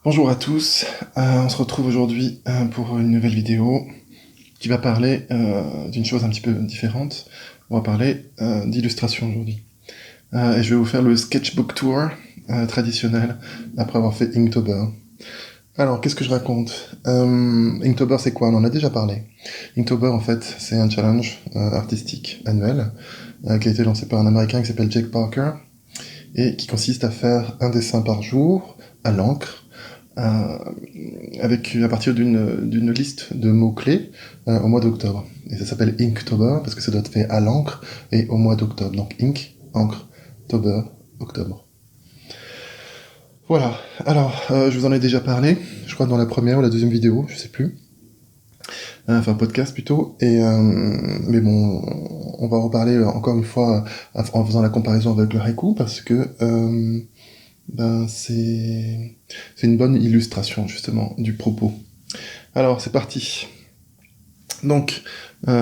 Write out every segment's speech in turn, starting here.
Bonjour à tous, on se retrouve aujourd'hui pour une nouvelle vidéo qui va parler d'une chose un petit peu différente. On va parler d'illustration aujourd'hui. Et je vais vous faire le sketchbook tour traditionnel après avoir fait Inktober. Alors, qu'est-ce que je raconte Inktober, c'est quoi? On en a déjà parlé. Inktober, en fait, c'est un challenge artistique annuel qui a été lancé par un Américain qui s'appelle Jake Parker et qui consiste à faire un dessin par jour à l'encre à partir d'une liste de mots-clés au mois d'octobre. Et ça s'appelle Inktober parce que ça doit être fait à l'encre et au mois d'octobre. Donc Ink, encre, Tober, octobre. Voilà. Alors, je vous en ai déjà parlé, je crois dans la première ou la deuxième vidéo, je sais plus. Enfin, podcast plutôt. Mais bon, on va en reparler encore une fois en faisant la comparaison avec le haïku parce que c'est une bonne illustration justement du propos. Alors c'est parti. Donc vous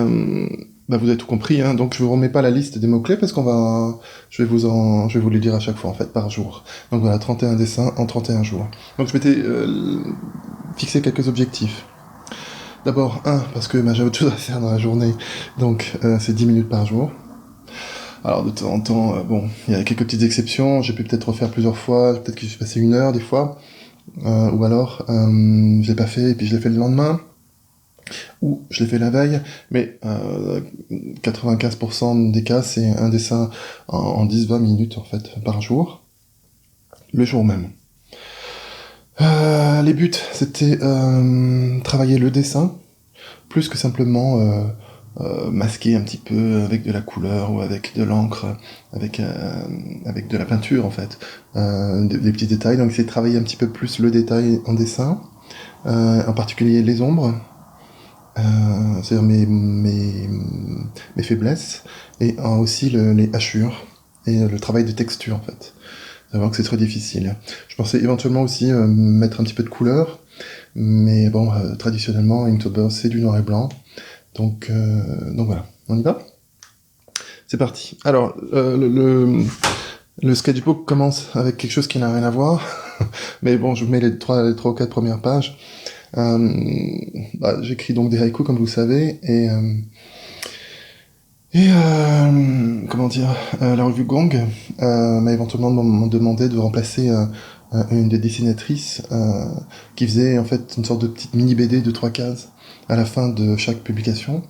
avez tout compris, hein, donc je vous remets pas la liste des mots-clés parce je vais vous les dire à chaque fois en fait par jour. Donc voilà, 31 dessins en 31 jours. Donc je m'étais fixé quelques objectifs. D'abord, parce que j'ai autre chose à faire dans la journée, donc c'est 10 minutes par jour. Alors de temps en temps, il y a quelques petites exceptions, j'ai pu peut-être refaire plusieurs fois, peut-être que j'ai passé 1 heure des fois, ou alors je l'ai pas fait et puis je l'ai fait le lendemain, ou je l'ai fait la veille, mais 95% des cas c'est un dessin en 10-20 minutes en fait par jour, le jour même. Les buts, c'était travailler le dessin, plus que simplement masquer un petit peu avec de la couleur ou avec de l'encre, avec de la peinture en fait, des petits détails. Donc c'est travailler un petit peu plus le détail en dessin, en particulier les ombres, c'est-à-dire mes faiblesses, et aussi les hachures et le travail de texture en fait. Savoir que c'est très difficile. Je pensais éventuellement aussi mettre un petit peu de couleur, mais bon, traditionnellement Inktober c'est du noir et blanc. Donc voilà, on y va? C'est parti. Alors, le sketchbook commence avec quelque chose qui n'a rien à voir, mais bon, je vous mets les trois ou quatre premières pages. J'écris donc des haïkus, comme vous savez, comment dire, la revue Gong m'a éventuellement demandé de remplacer une des dessinatrices qui faisait en fait une sorte de petite mini BD de 3 cases à la fin de chaque publication.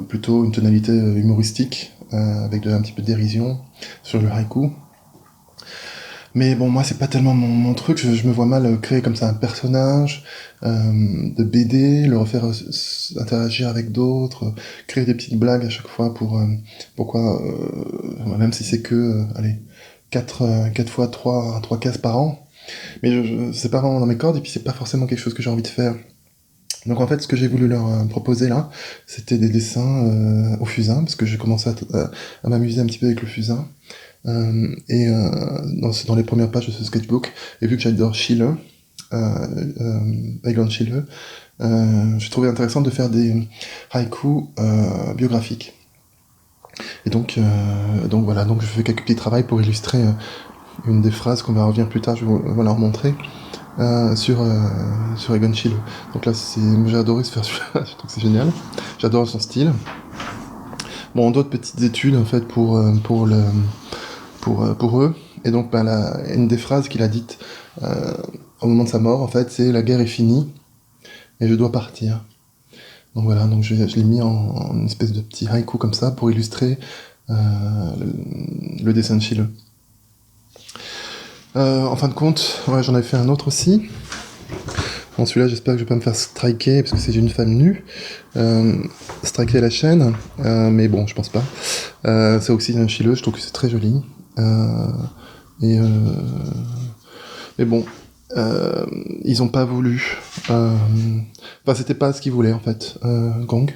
Plutôt une tonalité humoristique, avec un petit peu de dérision sur le haïku. Mais bon, moi, c'est pas tellement mon truc, je me vois mal créer comme ça un personnage de BD, le refaire interagir avec d'autres, créer des petites blagues à chaque fois pourquoi, même si c'est que, 4 fois 3 cases par an. Mais c'est pas vraiment dans mes cordes, et puis c'est pas forcément quelque chose que j'ai envie de faire. Donc en fait, ce que j'ai voulu leur proposer là, c'était des dessins au fusain, parce que j'ai commencé à m'amuser un petit peu avec le fusain. C'est dans les premières pages de ce sketchbook, et vu que j'adore Schiele, Egon Schiele, j'ai trouvé intéressant de faire des haïkus biographiques. Et donc voilà, donc je fais quelques petits travaux pour illustrer une des phrases qu'on va revenir plus tard, je vais vous la remontrer. Sur Egon Schiele. Donc là, j'ai adoré se faire celui-là, je trouve que c'est génial. J'adore son style. Bon, d'autres petites études en fait pour eux. Et donc, une des phrases qu'il a dites au moment de sa mort, en fait, c'est la guerre est finie et je dois partir. Donc voilà, donc je l'ai mis en une espèce de petit haïku comme ça pour illustrer le dessin de Schiele. En fin de compte, j'en avais fait un autre aussi. Bon, celui-là, j'espère que je vais pas me faire striker, parce que c'est une femme nue. Striker la chaîne, mais bon, je pense pas. C'est aussi un Schiele, je trouve que c'est très joli. Mais bon, ils ont pas voulu. C'était pas ce qu'ils voulaient, en fait, Gong.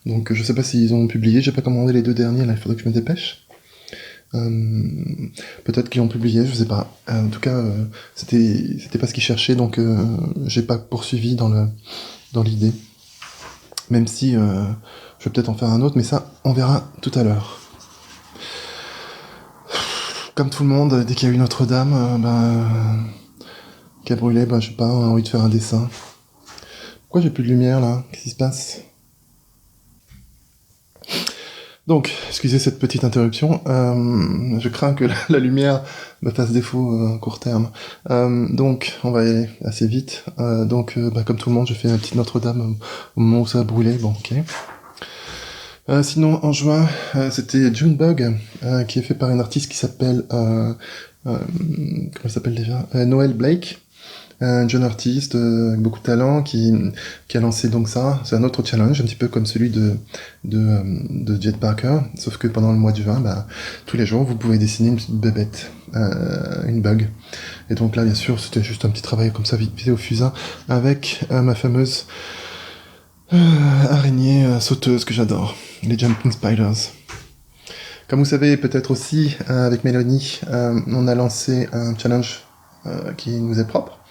Donc, je sais pas s'ils ont publié, j'ai pas commandé les 2 derniers, là, il faudrait que je me dépêche. Peut-être qu'ils l'ont publié, je sais pas. En tout cas, c'était pas ce qu'ils cherchaient, donc j'ai pas poursuivi dans l'idée. Même si je vais peut-être en faire un autre, mais ça, on verra tout à l'heure. Comme tout le monde, dès qu'il y a eu Notre-Dame, qui a brûlé, je sais pas, on a envie de faire un dessin. Pourquoi j'ai plus de lumière là? Qu'est-ce qui se passe? Donc, excusez cette petite interruption, je crains que la lumière me fasse défaut à court terme. Donc, on va aller assez vite. Comme tout le monde, je fais une petite Notre-Dame au moment où ça a brûlé, bon, ok. Sinon, en juin, c'était Junebug, qui est fait par une artiste qui s'appelle... comment elle s'appelle déjà? Noël Blake. Un jeune artiste avec beaucoup de talent qui a lancé donc ça. C'est un autre challenge, un petit peu comme celui de Jet Parker, sauf que pendant le mois de juin, tous les jours, vous pouvez dessiner une petite bébête, une bug. Et donc là, bien sûr, c'était juste un petit travail comme ça, vite fait au fusain, avec ma fameuse araignée sauteuse que j'adore, les Jumping Spiders. Comme vous savez, peut-être aussi, avec Mélanie, on a lancé un challenge qui nous est propre,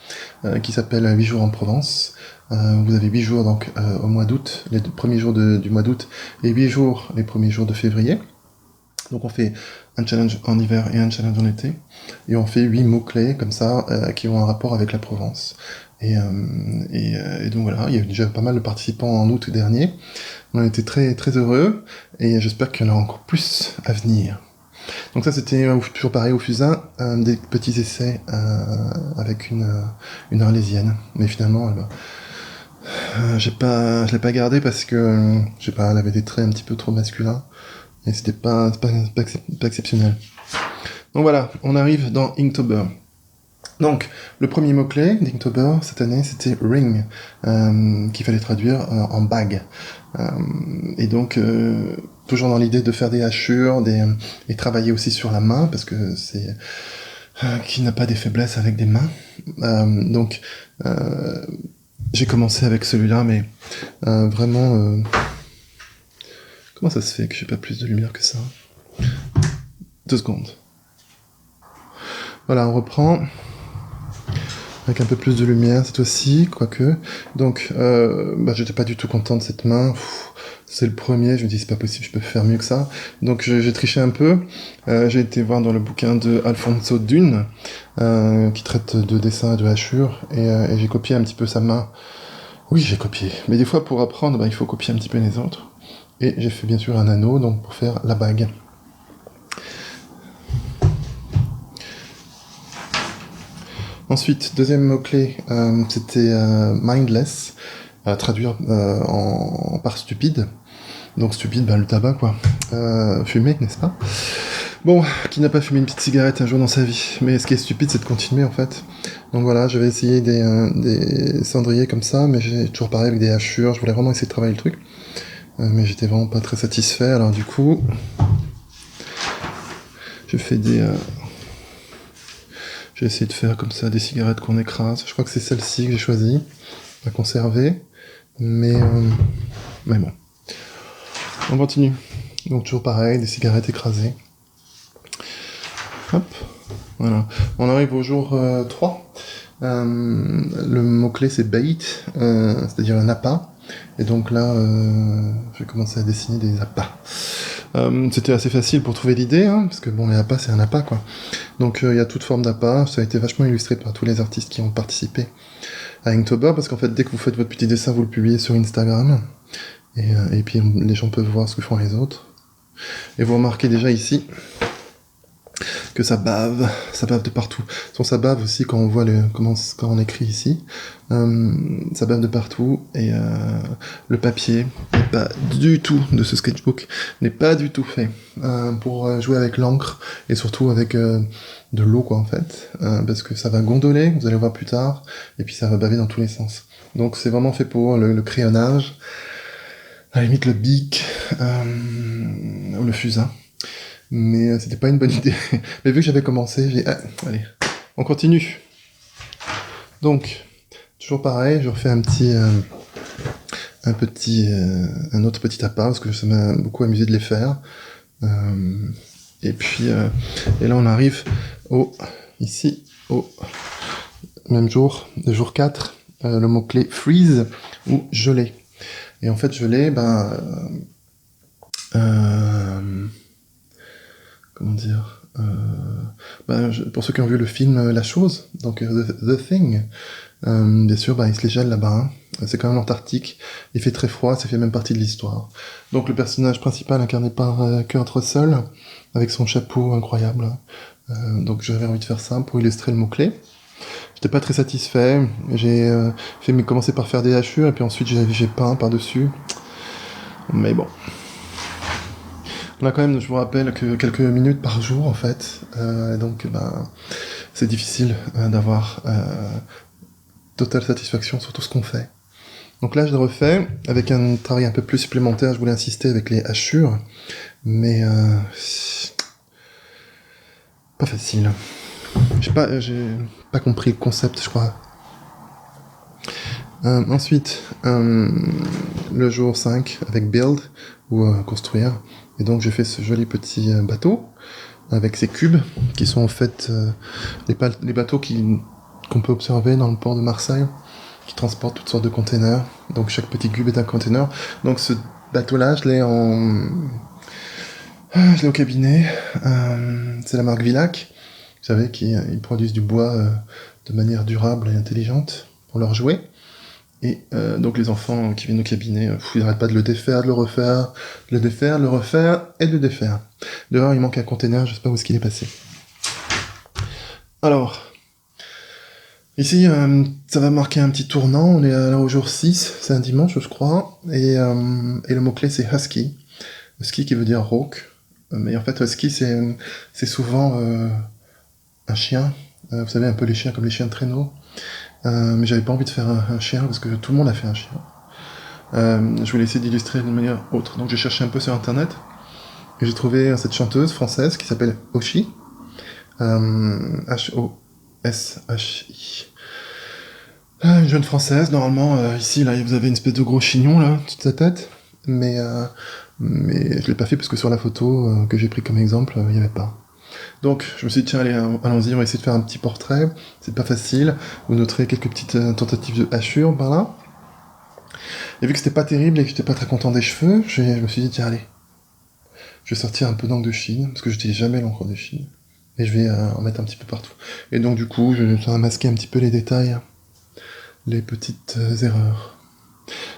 qui s'appelle 8 jours en Provence. Vous avez 8 jours donc au mois d'août, les premiers jours du mois d'août, et 8 jours les premiers jours de février. Donc on fait un challenge en hiver et un challenge en été, et on fait 8 mots-clés comme ça, qui ont un rapport avec la Provence. Et donc voilà, il y a eu déjà pas mal de participants en août dernier. On a été très, très heureux, et j'espère qu'il y en a encore plus à venir. Donc ça c'était toujours pareil au fusain, des petits essais avec une arlésienne, mais finalement je l'ai pas gardée parce que je sais pas, elle avait des traits un petit peu trop masculins et c'était pas exceptionnel. Donc voilà, on arrive dans Inktober. Donc le premier mot-clé d'Inktober cette année c'était ring, qu'il fallait traduire en bague. Et donc toujours dans l'idée de faire des hachures, et travailler aussi sur la main, parce que c'est... qui n'a pas des faiblesses avec des mains. J'ai commencé avec celui-là, mais vraiment... comment ça se fait que j'ai pas plus de lumière que ça? 2 secondes. Voilà, on reprend avec un peu plus de lumière cette fois-ci, quoique. Donc, j'étais pas du tout content de cette main. C'est le premier, je me dis c'est pas possible, je peux faire mieux que ça. Donc j'ai triché un peu. J'ai été voir dans le bouquin de Alfonso Dune, qui traite de dessin et de hachure, et j'ai copié un petit peu sa main. Oui, j'ai copié. Mais des fois, pour apprendre, il faut copier un petit peu les autres. Et j'ai fait bien sûr un anneau, donc pour faire la bague. Ensuite, deuxième mot-clé, c'était mindless, traduire par stupide. Donc stupide, le tabac quoi. Fumer, n'est-ce pas? Bon, qui n'a pas fumé une petite cigarette un jour dans sa vie? Mais ce qui est stupide, c'est de continuer en fait. Donc voilà, j'avais essayé des cendriers comme ça, mais j'ai toujours pareil avec des hachures. Je voulais vraiment essayer de travailler le truc. Mais j'étais vraiment pas très satisfait, alors du coup... J'ai essayé de faire comme ça des cigarettes qu'on écrase. Je crois que c'est celle-ci que j'ai choisie à conserver. Mais bon. On continue. Donc toujours pareil, des cigarettes écrasées. Hop. Voilà. On arrive au jour 3. Le mot-clé c'est bait, c'est-à-dire un appât. Et donc là, je vais commencer à dessiner des appâts. C'était assez facile pour trouver l'idée, parce que bon, les appâts c'est un appât quoi. Donc il y a toute forme d'appât, ça a été vachement illustré par tous les artistes qui ont participé à Inktober, parce qu'en fait dès que vous faites votre petit dessin, vous le publiez sur Instagram, et puis les gens peuvent voir ce que font les autres. Et vous remarquez déjà ici que ça bave de partout. Ça bave aussi quand on voit quand on écrit ici, ça bave de partout, et le papier n'est pas du tout de ce sketchbook, n'est pas du tout fait pour jouer avec l'encre, et surtout avec de l'eau quoi en fait, parce que ça va gondoler, vous allez voir plus tard, et puis ça va baver dans tous les sens. Donc c'est vraiment fait pour le crayonnage, à la limite le bic, ou le fusain. Mais c'était pas une bonne idée. Mais vu que j'avais commencé, j'ai dit, allez, on continue. Donc, toujours pareil, je refais un autre petit appât, parce que ça m'a beaucoup amusé de les faire. Et là on arrive ici, au même jour, le jour 4, le mot-clé freeze, ou gelé. Et en fait, gelé, comment dire, pour ceux qui ont vu le film La Chose, donc The Thing, bien sûr, il se les gèle là-bas. Hein. C'est quand même l'Antarctique. Il fait très froid, ça fait même partie de l'histoire. Donc le personnage principal incarné par Kurt Russell, avec son chapeau incroyable. Donc j'avais envie de faire ça pour illustrer le mot-clé. J'étais pas très satisfait. J'ai commencé par faire des hachures et puis ensuite j'ai peint par-dessus. Mais bon. On a quand même, je vous rappelle, que quelques minutes par jour en fait. Donc c'est difficile d'avoir totale satisfaction sur tout ce qu'on fait. Donc là je le refais avec un travail un peu plus supplémentaire. Je voulais insister avec les hachures. Mais pas facile. J'ai pas compris le concept, je crois. Ensuite, le jour 5 avec Build, ou construire. Et donc j'ai fait ce joli petit bateau, avec ces cubes, qui sont en fait les bateaux qu'on peut observer dans le port de Marseille, qui transportent toutes sortes de containers. Donc chaque petit cube est un container. Donc ce bateau-là, je l'ai au cabinet. C'est la marque Villac. Vous savez qu'ils produisent du bois de manière durable et intelligente pour leurs jouets. Et donc les enfants qui viennent au cabinet, ils n'arrêtent pas de le défaire, de le refaire, de le défaire, de le refaire et de le défaire. Dehors, il manque un container, je sais pas où est-ce qu'il est passé. Alors, ici, ça va marquer un petit tournant. On est là au jour 6, c'est un dimanche, je crois. Et le mot-clé, c'est husky. Husky qui veut dire rauque. Mais en fait, husky, c'est souvent un chien. Vous savez, un peu les chiens comme les chiens de traîneau. Mais j'avais pas envie de faire un chien parce que tout le monde a fait un chien. Je voulais essayer d'illustrer d'une manière autre. Donc j'ai cherché un peu sur internet et j'ai trouvé cette chanteuse française qui s'appelle Hoshi. H-O-S-H-I. Une jeune française, normalement, ici, là, vous avez une espèce de gros chignon, là, toute sa tête. Mais je l'ai pas fait parce que sur la photo que j'ai pris comme exemple, il n'y avait pas. Donc, je me suis dit, tiens, allez, allons-y, on va essayer de faire un petit portrait. C'est pas facile. Vous noterez quelques petites tentatives de hachure par là. Et vu que c'était pas terrible et que j'étais pas très content des cheveux, je me suis dit, tiens, allez, je vais sortir un peu d'encre de Chine, parce que j'utilise jamais l'encre de Chine. Et je vais en mettre un petit peu partout. Et donc, du coup, je vais masquer un petit peu les détails, les petites erreurs.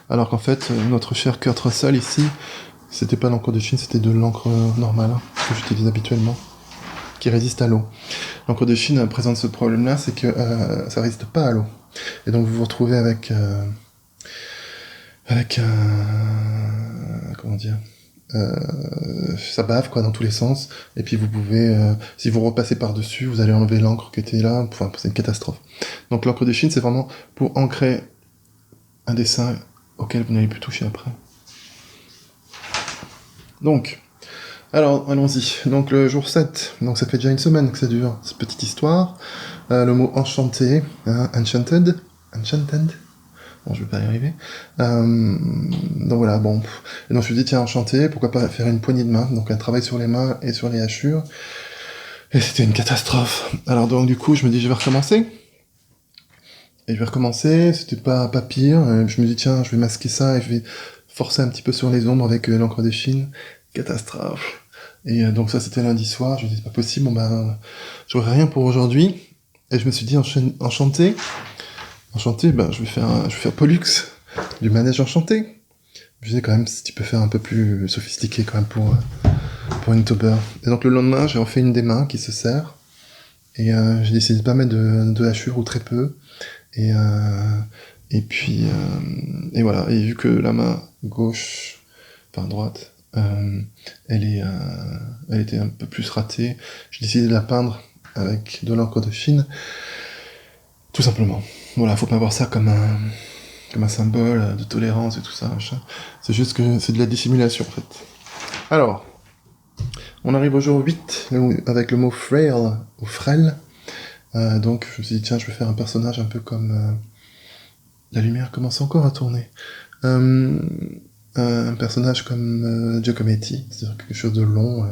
Alors qu'en fait, notre cher Kurt Russell, ici, c'était pas l'encre de Chine, c'était de l'encre normale, que j'utilise habituellement, qui résiste à l'eau. L'encre de Chine présente ce problème-là, c'est que ça résiste pas à l'eau. Et donc, vous vous retrouvez avec comment dire, ça bave quoi dans tous les sens, et puis vous pouvez, si vous repassez par-dessus, vous allez enlever l'encre qui était là, enfin c'est une catastrophe. Donc l'encre de Chine, c'est vraiment pour ancrer un dessin auquel vous n'allez plus toucher après. Donc, alors allons-y. Donc le jour 7, donc ça fait déjà une semaine que ça dure, cette petite histoire. Le mot enchanté, enchanted. Bon, je vais pas y arriver. Donc voilà, bon. Et donc je me suis dit, tiens, enchanté, pourquoi pas faire une poignée de main, donc un travail sur les mains et sur les hachures. Et c'était une catastrophe. Alors donc du coup, je me dis, je vais recommencer. Et je vais recommencer, c'était pas pire. Je me dis, tiens, je vais masquer ça et je vais forcer un petit peu sur les ombres avec l'encre de Chine. Catastrophe. Et donc ça, c'était lundi soir. Je me dis, c'est pas possible, j'aurai rien pour aujourd'hui. Et je me suis dit, enchanté, je vais faire Pollux, du manège enchanté. Je disais quand même si tu peux faire un peu plus sophistiqué quand même pour une tauber. Et donc le lendemain, j'ai refait une des mains qui se serre. Et j'ai décidé de pas mettre de hachure ou très peu. Et puis et voilà. Et vu que la main gauche, enfin droite, elle était un peu plus ratée, j'ai décidé de la peindre avec de l'encre de Chine. Tout simplement. Voilà, faut pas voir ça comme un symbole de tolérance et tout ça, machin. C'est juste que c'est de la dissimulation, en fait. Alors, on arrive au jour 8, avec le mot frail, ou frêle. Donc, je me suis dit, tiens, je vais faire un personnage un peu comme... la lumière commence encore à tourner. Un personnage comme Giacometti, c'est-à-dire quelque chose de long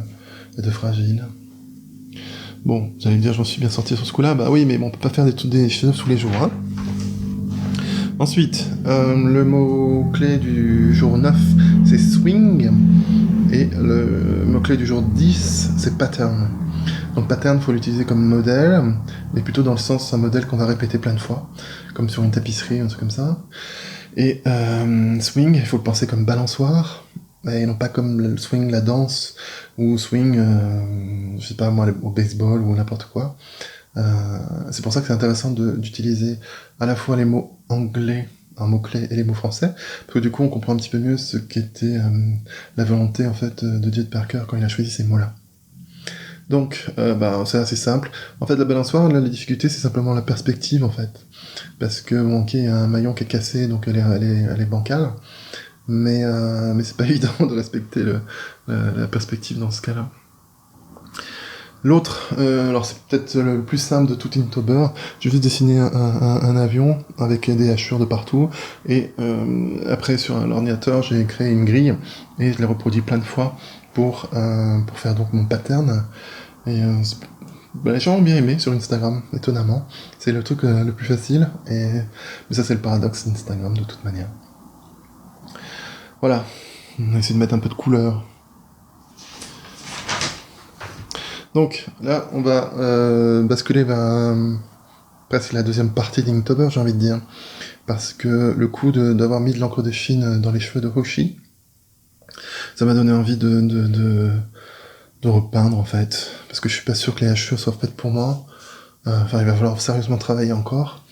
et de fragile. Bon, vous allez me dire, j'en suis bien sorti sur ce coup-là. Bah oui, mais bon, on peut pas faire des chefs-d'œuvre tous les jours, hein. Ensuite, le mot-clé du jour 9, c'est swing. Et le mot-clé du jour 10, c'est pattern. Donc pattern, faut l'utiliser comme modèle, mais plutôt dans le sens un modèle qu'on va répéter plein de fois, comme sur une tapisserie, un truc comme ça. Et swing, il faut le penser comme balançoire, et non pas comme le swing, la danse, ou swing, je sais pas moi, au baseball ou n'importe quoi. C'est pour ça que c'est intéressant d'utiliser à la fois les mots anglais, un mot-clé, et les mots français, parce que du coup on comprend un petit peu mieux ce qu'était la volonté en fait de Jed Parker quand il a choisi ces mots-là. Donc, c'est assez simple. En fait, la balançoire, là, la difficulté, c'est simplement la perspective, en fait. Parce que, bon, ok, il y a un maillon qui est cassé, donc elle est bancale. Mais c'est pas évident de respecter la perspective dans ce cas-là. L'autre, alors c'est peut-être le plus simple de tout Inktober, j'ai juste dessiné un avion avec des hachures de partout, et après sur l'ordinateur j'ai créé une grille, et je l'ai reproduit plein de fois pour faire donc mon pattern. Et les gens ont bien aimé sur Instagram, étonnamment. C'est le truc le plus facile, mais ça c'est le paradoxe d'Instagram de toute manière. Voilà, on a essayé de mettre un peu de couleur. Donc là, on va basculer vers presque la deuxième partie d'Inktober, j'ai envie de dire. Parce que le coup d'avoir mis de l'encre de Chine dans les cheveux de Hoshi, ça m'a donné envie de repeindre en fait. Parce que je suis pas sûr que les hachures soient faites pour moi. Enfin, il va falloir sérieusement travailler encore.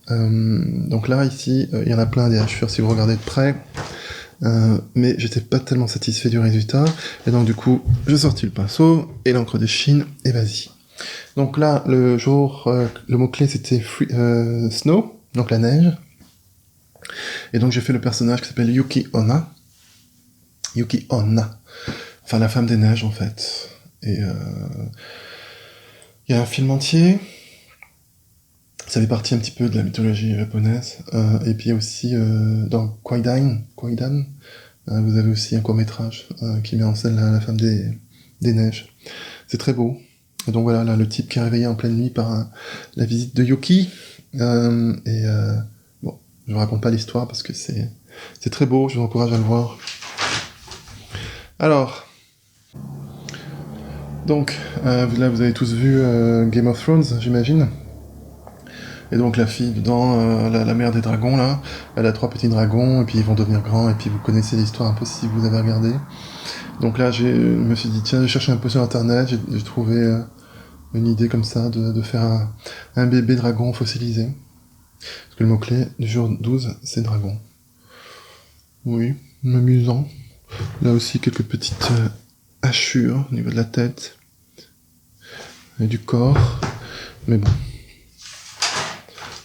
Donc là, ici, il y en a plein des hachures si vous regardez de près. Mais j'étais pas tellement satisfait du résultat, et donc du coup, j'ai sorti le pinceau et l'encre de Chine, et vas-y. Donc là, le mot-clé c'était snow, donc la neige. Et donc j'ai fait le personnage qui s'appelle Yuki Onna. Yuki Onna. Enfin, la femme des neiges, en fait. Et il y a un film entier. Ça fait partie un petit peu de la mythologie japonaise. Et puis aussi, dans Kwaidan, vous avez aussi un court-métrage qui met en scène la femme des neiges. C'est très beau. Et donc voilà, là, le type qui est réveillé en pleine nuit par la visite de Yuki. Bon, je vous raconte pas l'histoire parce que c'est très beau, je vous encourage à le voir. Alors, donc, là vous avez tous vu Game of Thrones, j'imagine. Et donc la fille dedans, la mère des dragons là, elle a 3 petits dragons, et puis ils vont devenir grands, et puis vous connaissez l'histoire un peu si vous avez regardé. Donc là je me suis dit, tiens, j'ai cherché un peu sur internet, j'ai trouvé une idée comme ça de faire un bébé dragon fossilisé. Parce que le mot-clé du jour 12, c'est dragon. Oui, amusant. Là aussi quelques petites hachures au niveau de la tête et du corps, mais bon.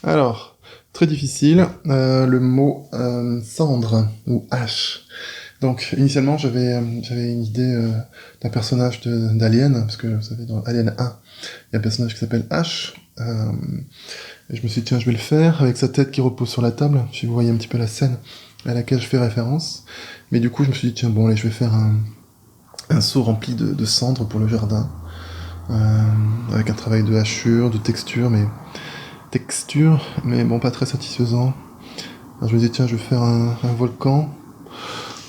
Alors, très difficile, le mot cendre ou hache. Donc initialement j'avais une idée d'un personnage d'Alien, parce que vous savez dans Alien 1, il y a un personnage qui s'appelle H, et je me suis dit tiens je vais le faire, avec sa tête qui repose sur la table, si vous voyez un petit peu la scène à laquelle je fais référence, mais du coup je me suis dit tiens bon allez je vais faire un seau rempli de cendres pour le jardin, avec un travail de hachure, de texture, mais bon pas très satisfaisant. Alors, je me dis tiens je vais faire un volcan,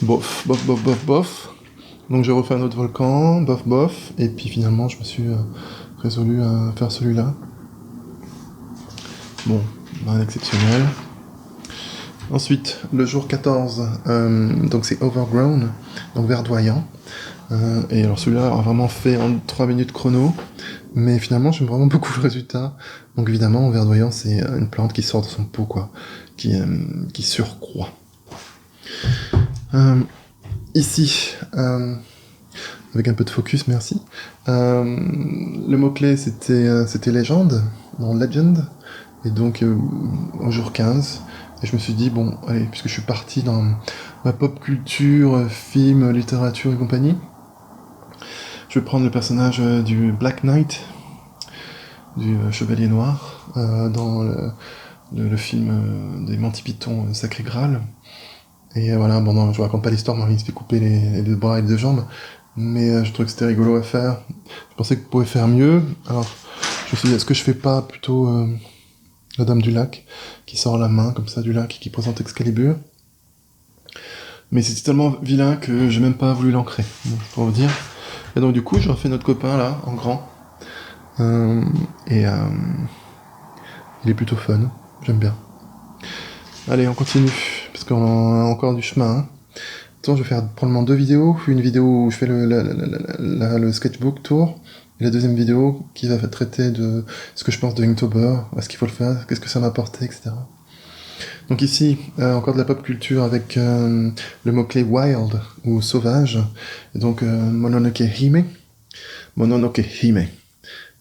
bof. Donc j'ai refait un autre volcan, bof, et puis finalement je me suis résolu à faire celui-là. Bon, rien d'exceptionnel. Ensuite, le jour 14, donc c'est Overgrown, donc verdoyant. Et alors celui-là a vraiment fait en 3 minutes chrono, mais finalement j'aime vraiment beaucoup le résultat. Donc évidemment, verdoyant c'est une plante qui sort de son pot, quoi, qui surcroît. Ici, avec un peu de focus, merci. Le mot-clé c'était légende, non legend, et donc au jour 15, et je me suis dit, bon, allez, puisque je suis parti dans ma pop culture, film, littérature et compagnie, je vais prendre le personnage du Black Knight, du Chevalier Noir, dans le film des Monty Python, Sacré Graal. Et voilà, bon non, je vous raconte pas l'histoire, Marie se fait couper les 2 bras et les 2 jambes, mais je trouvais que c'était rigolo à faire. Je pensais que vous pouvez faire mieux, alors je me suis dit, est-ce que je fais pas plutôt la Dame du Lac, qui sort la main comme ça du lac, qui présente Excalibur. Mais c'était tellement vilain que j'ai même pas voulu l'ancrer, pour vous dire. Et donc du coup, j'ai refait notre copain là, en grand, Et il est plutôt fun, j'aime bien. Allez, on continue, parce qu'on a encore du chemin. Hein. Attends, je vais faire probablement 2 vidéos. Une vidéo où je fais le sketchbook tour, et la deuxième vidéo qui va traiter de ce que je pense de Inktober, est-ce qu'il faut le faire, qu'est-ce que ça m'a apporté, etc. Donc ici, encore de la pop culture avec le mot-clé wild ou sauvage, et donc Mononoke Hime. Mononoke Hime.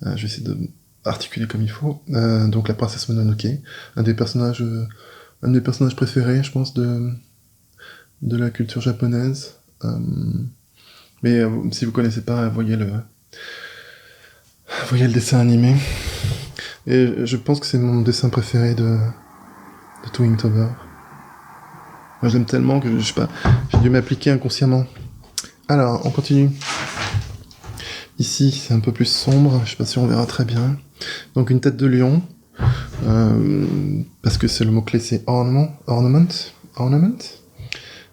Je vais essayer de articuler comme il faut. Donc la princesse Mononoke, un des personnages préférés, je pense, de la culture japonaise. Mais si vous connaissez pas, voyez le dessin animé. Et je pense que c'est mon dessin préféré de tout Inktober. Moi, je l'aime tellement que, je sais pas, j'ai dû m'appliquer inconsciemment. Alors, on continue. Ici, c'est un peu plus sombre, je sais pas si on verra très bien. Donc, une tête de lion, parce que c'est le mot-clé, c'est ornament.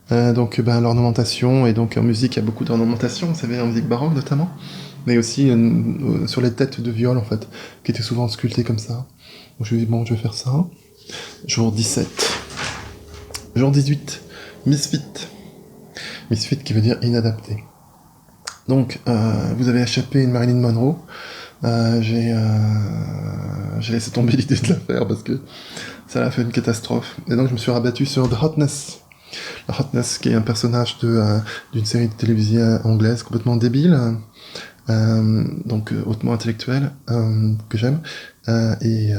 Donc, l'ornementation, et donc en musique, il y a beaucoup d'ornementation, vous savez, en musique baroque notamment, mais aussi sur les têtes de viol, en fait, qui étaient souvent sculptées comme ça. Donc, je vais faire ça. Jour 17. Jour 18. Misfit. Misfit qui veut dire inadapté. Donc, vous avez échappé une Marilyn Monroe. J'ai laissé tomber l'idée de la faire parce que ça a fait une catastrophe. Et donc, je me suis rabattu sur The Hotness. The Hotness, qui est un personnage d'une série de télévision anglaise complètement débile, donc hautement intellectuelle, que j'aime. Et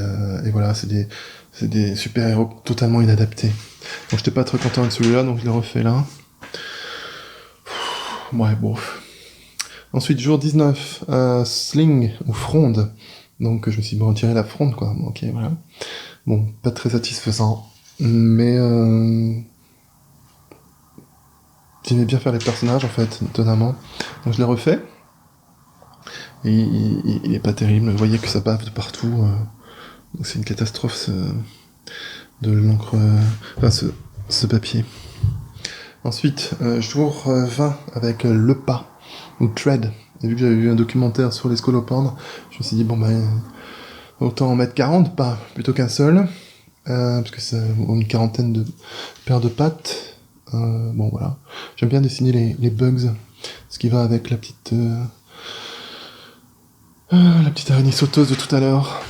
voilà, c'est des super-héros totalement inadaptés. Donc, j'étais pas très content de celui-là, donc je l'ai refait là. Ouais, bon. Ensuite, jour 19, Sling ou Fronde. Donc, je me suis retiré la fronde, quoi. Ok, voilà. Bon, pas très satisfaisant. Mais j'aimais bien faire les personnages, en fait, étonnamment. Donc, je l'ai refait. Et il est pas terrible. Vous voyez que ça bave de partout. Donc, c'est une catastrophe, de l'encre... ce papier. Ensuite, jour 20, avec Le Pas. Ou Tread. Et vu que j'avais vu un documentaire sur les scolopendres, je me suis dit, bon autant en mettre 40 pas plutôt qu'un seul, parce que c'est une quarantaine de paires de pattes. Bon voilà. J'aime bien dessiner les bugs, ce qui va avec la petite araignée sauteuse de tout à l'heure.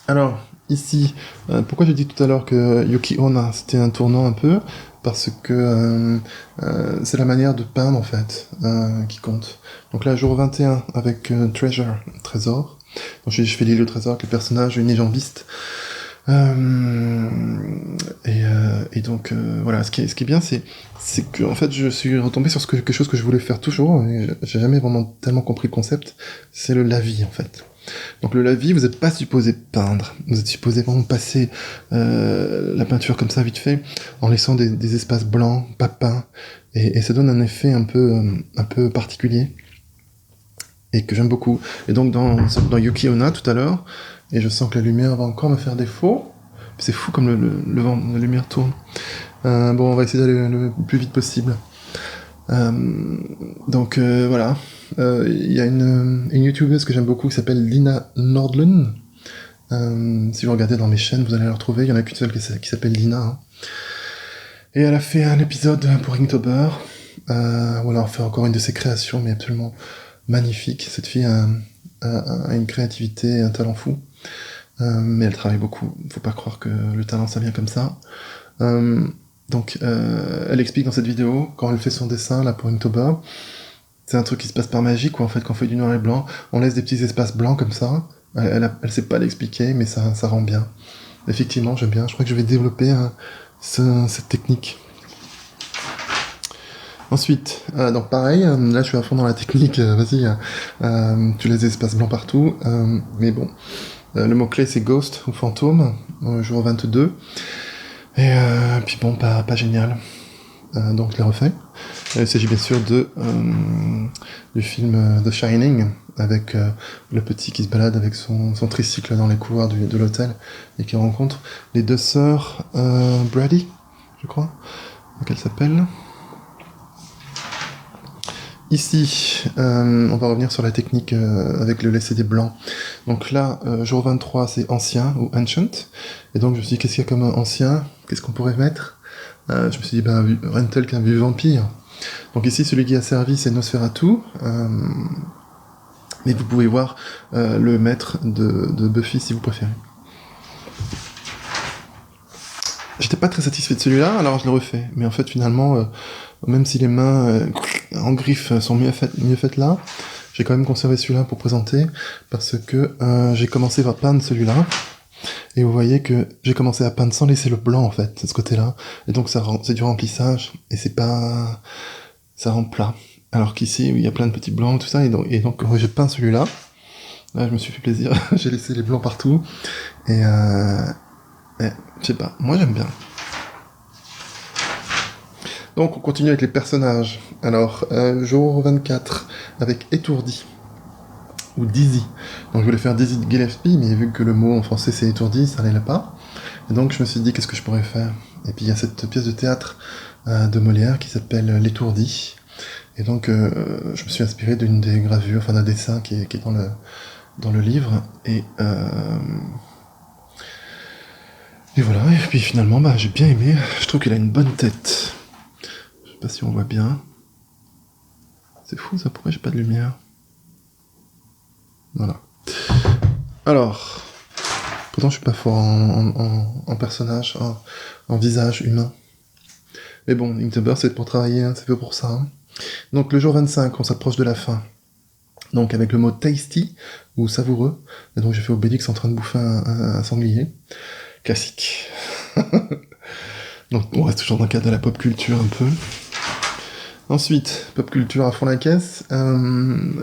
Alors, ici, pourquoi j'ai dit tout à l'heure que Yuki Onna, c'était un tournant un peu? Parce que c'est la manière de peindre, en fait, qui compte. Donc là, jour 21, avec Treasure, trésor. Donc je fais l'île au trésor avec le personnage, une légambiste. Et donc, voilà, ce qui est bien, c'est que, en fait, je suis retombé sur quelque chose que je voulais faire toujours, et j'ai jamais vraiment tellement compris le concept, c'est le lavis, en fait. Donc le lavis, vous n'êtes pas supposé peindre, vous êtes supposé vraiment passer la peinture comme ça vite fait, en laissant des espaces blancs, pas peints, et ça donne un effet un peu particulier, et que j'aime beaucoup. Et donc dans Yuki Onna tout à l'heure, et je sens que la lumière va encore me faire défaut, c'est fou comme le vent, la lumière tourne. Bon, on va essayer d'aller le plus vite possible. Donc voilà, il y a une youtubeuse que j'aime beaucoup qui s'appelle Lina Nordlund. Si vous regardez dans mes chaînes, vous allez la retrouver. Il y en a qu'une seule qui s'appelle Lina. Hein. Et elle a fait un épisode pour Inktober. Voilà, on fait encore une de ses créations, mais absolument magnifique. Cette fille a une créativité, un talent fou. Mais elle travaille beaucoup. Faut pas croire que le talent ça vient comme ça. Donc, elle explique dans cette vidéo, quand elle fait son dessin, là, pour Inktober, c'est un truc qui se passe par magie, quoi, en fait, quand on fait du noir et blanc, on laisse des petits espaces blancs comme ça, elle sait pas l'expliquer, mais ça rend bien. Effectivement, j'aime bien, je crois que je vais développer cette technique. Ensuite, donc pareil, là je suis à fond dans la technique, vas-y, tu laisses des espaces blancs partout, mais bon, le mot-clé c'est Ghost ou Fantôme, jour 22, et puis bon, pas génial. Donc je l'ai refait. Il s'agit bien sûr du film The Shining, avec le petit qui se balade avec son tricycle dans les couloirs de l'hôtel, et qui rencontre les deux sœurs Brady, je crois, qu'elles s'appellent. Ici, on va revenir sur la technique avec le laisser des blancs. Donc là, jour 23, c'est ancien ou ancient. Et donc je me suis dit, qu'est-ce qu'il y a comme ancien? Qu'est-ce qu'on pourrait mettre? Je me suis dit, Rentel qui a vu vampire. Donc ici, celui qui a servi, c'est Nosferatu. Mais vous pouvez voir le maître de Buffy si vous préférez. J'étais pas très satisfait de celui-là, alors je l'ai refait. Mais en fait, finalement, même si les mains en griffe sont mieux faites là, j'ai quand même conservé celui-là pour présenter, parce que j'ai commencé par peindre celui-là, et vous voyez que j'ai commencé à peindre sans laisser le blanc, en fait, de ce côté-là, et donc c'est du remplissage, et c'est pas... ça rend plat. Alors qu'ici, il y a plein de petits blancs, tout ça, et donc j'ai peint celui-là, là, je me suis fait plaisir, j'ai laissé les blancs partout, et je sais pas, moi j'aime bien. Donc on continue avec les personnages. Alors, jour 24, avec étourdi, ou dizzy. Donc je voulais faire Dizzy Gillespie, mais vu que le mot en français c'est étourdi, ça n'allait pas. Et donc je me suis dit, qu'est-ce que je pourrais faire? Et puis il y a cette pièce de théâtre de Molière qui s'appelle L'étourdi. Et donc je me suis inspiré d'une des gravures, enfin d'un dessin qui est dans le livre. Et voilà, et puis finalement, j'ai bien aimé. Je trouve qu'il a une bonne tête. Je sais pas si on voit bien. C'est fou ça, pourquoi j'ai pas de lumière? Voilà. Alors, pourtant je suis pas fort en personnage, en visage humain. Mais bon, Inktober c'est pour travailler, hein, c'est fait pour ça. Hein. Donc le jour 25, on s'approche de la fin. Donc avec le mot tasty, ou savoureux. Et donc j'ai fait Obélix en train de bouffer un sanglier. Classique. Donc on reste toujours dans le cadre de la pop culture un peu. Ensuite, pop culture à fond la caisse,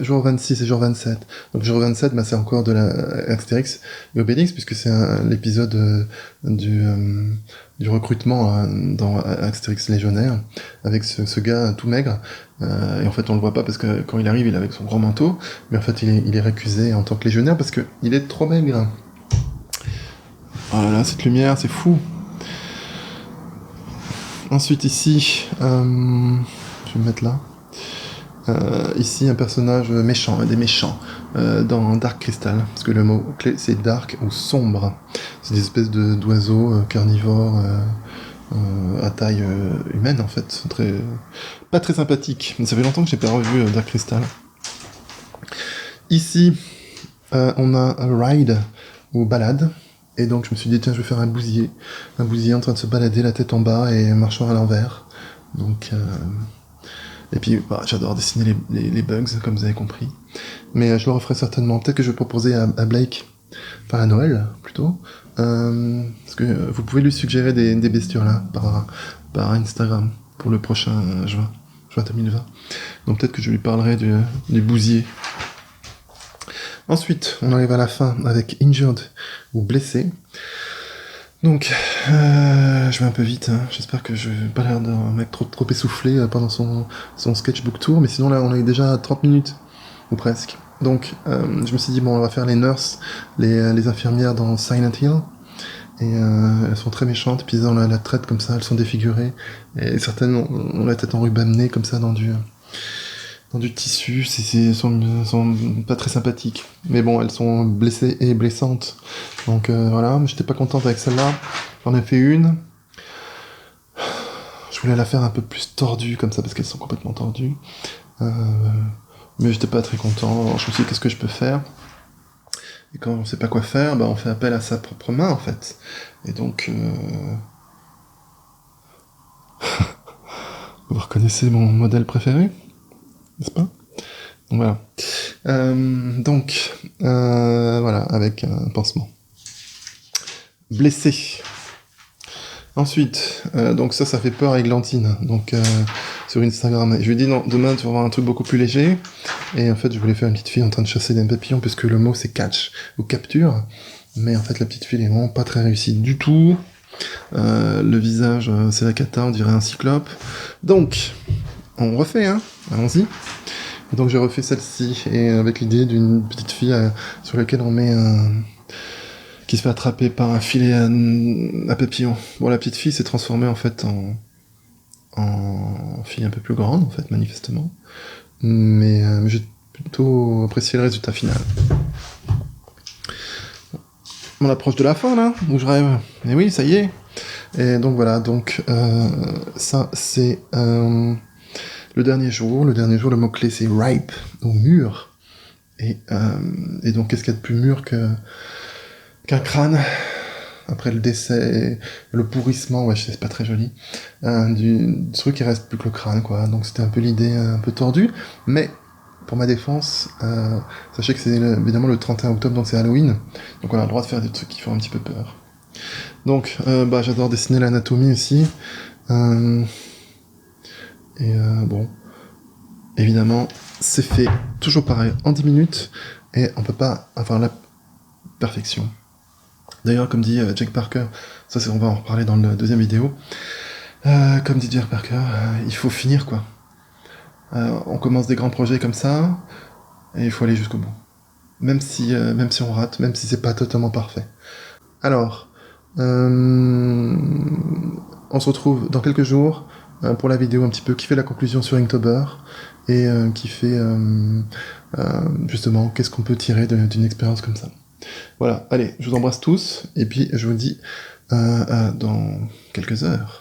jour 26 et jour 27. Donc jour 27, c'est encore de la Astérix et Obélix, puisque c'est l'épisode du recrutement dans Astérix Légionnaire, avec ce gars tout maigre, et en fait on le voit pas parce que quand il arrive, il est avec son grand manteau, mais en fait il est récusé en tant que légionnaire parce que il est trop maigre. Oh là là, cette lumière, c'est fou. Ensuite ici, je vais me mettre là. Ici, un personnage méchant, des méchants, dans Dark Crystal, parce que le mot clé c'est dark ou sombre. C'est des espèces d'oiseaux carnivores à taille humaine en fait, pas très sympathiques. Ça fait longtemps que j'ai pas revu Dark Crystal. Ici, on a Ride ou balade. Et donc je me suis dit tiens je vais faire un bousier en train de se balader la tête en bas et marchant à l'envers. Donc et puis j'adore dessiner les bugs comme vous avez compris. Mais je le referai certainement. Peut-être que je vais proposer à Blake, enfin à Noël plutôt, parce que vous pouvez lui suggérer des bestioles là par Instagram pour le prochain juin 2020. Donc peut-être que je lui parlerai du bousier. Ensuite, on arrive à la fin avec Injured ou blessé. Donc, je vais un peu vite, hein. J'espère que je n'ai pas l'air d'un mec trop essoufflé pendant son sketchbook tour, mais sinon là on est déjà à 30 minutes, ou presque. Donc, je me suis dit, bon, on va faire les nurses, les infirmières dans Silent Hill, et elles sont très méchantes, puis on la traite comme ça, elles sont défigurées, et certaines ont la tête enrubanée comme ça dans du tissu, sont pas très sympathiques. Mais bon, elles sont blessées et blessantes. Donc voilà, j'étais pas contente avec celle-là. J'en ai fait une. Je voulais la faire un peu plus tordue comme ça, parce qu'elles sont complètement tordues. Mais j'étais pas très content. Alors, je me suis dit, qu'est-ce que je peux faire? Et quand on sait pas quoi faire, on fait appel à sa propre main, en fait. Et donc... Vous reconnaissez mon modèle préféré? N'est-ce pas? Voilà. Voilà, avec un pansement. Blessé. Ensuite, donc ça fait peur à Églantine, donc sur Instagram. Et je lui ai dit, non, demain tu vas avoir un truc beaucoup plus léger. Et en fait, je voulais faire une petite fille en train de chasser des papillons, puisque le mot c'est catch, ou capture. Mais en fait, la petite fille est vraiment pas très réussie du tout. Le visage, c'est la cata, on dirait un cyclope. Donc, on refait, hein, allons-y. Donc j'ai refait celle-ci, et avec l'idée d'une petite fille sur laquelle on met qui se fait attraper par un filet à papillon. Bon, la petite fille s'est transformée en fait en fille un peu plus grande, en fait, manifestement. mais j'ai plutôt apprécié le résultat final. On approche de la fin là, où je rêve. Et oui, ça y est. Et donc voilà, donc ça c'est le dernier jour. Le dernier jour, le mot-clé c'est ripe, ou mûr. Et donc qu'est-ce qu'il y a de plus mûr qu'un crâne après le décès, le pourrissement, ouais, je sais, c'est pas très joli, du truc qui reste plus que le crâne, quoi. Donc c'était un peu l'idée un peu tordue, mais pour ma défense, sachez que c'est évidemment le 31 octobre, donc c'est Halloween, donc on a le droit de faire des trucs qui font un petit peu peur. Donc, j'adore dessiner l'anatomie aussi, bon, évidemment, c'est fait toujours pareil, en 10 minutes, et on peut pas avoir la perfection. D'ailleurs, comme dit Jack Parker, on va en reparler dans la deuxième vidéo, comme dit Jack Parker, il faut finir, quoi. On commence des grands projets comme ça, et il faut aller jusqu'au bout. Même si on rate, même si c'est pas totalement parfait. Alors, on se retrouve dans quelques jours pour la vidéo un petit peu qui fait la conclusion sur Inktober, et qui fait justement qu'est-ce qu'on peut tirer d'une expérience comme ça. Voilà, allez, je vous embrasse tous, et puis je vous dis dans quelques heures.